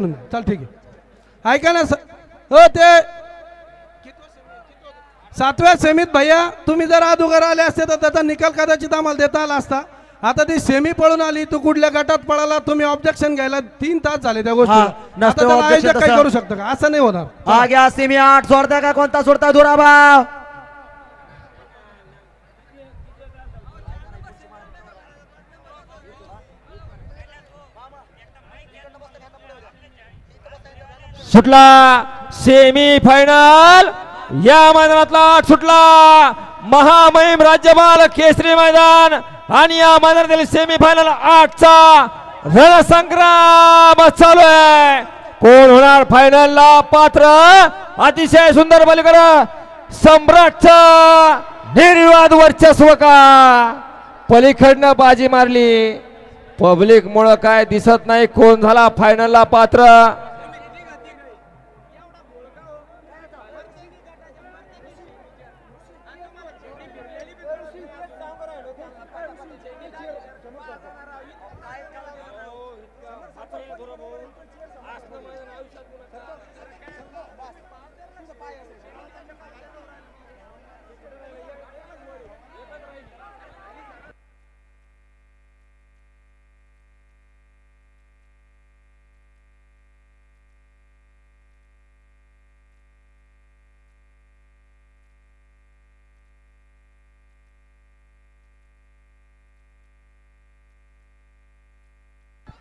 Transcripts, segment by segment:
चल ठीक आहे. ऐका ना हो ते 7व्या सेमीत भैया तुम्ही जर अगोदर आले असते तर त्याचा निकाल कदाचित आम्हाला देता आला असता. आता ती सेमी पळून आली, तू कुठल्या गटात पळाला, तुम्ही ऑब्जेक्शन घ्यायला 3 तास झाले त्या गोष्टीला. काय करू शकता का? असं नाही होणार. आ गया सेमी 8 सोडता का कोणता सोडता दुराभाव. सुटला सेमी फायनल या मैदानातला 8 सुटला. महामहिम राज्यपाल केसरी मैदान आणि या मैदानातील सेमी फायनल 8 चा रणसंग्राम चालू आहे. कोण होणार फायनलला पात्र? अतिशय सुंदर बलीकर सम्राटचं निर्विवाद वर्चस्व का? पलीकडनं बाजी मारली. पब्लिक मुळे काय दिसत नाही कोण झाला फायनलला पात्र.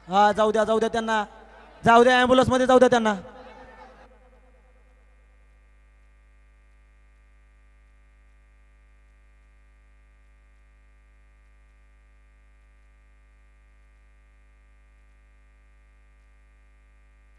हा जाऊ द्या त्यांना, जाऊ द्या ॲम्ब्युलन्स मध्ये जाऊ द्या त्यांना.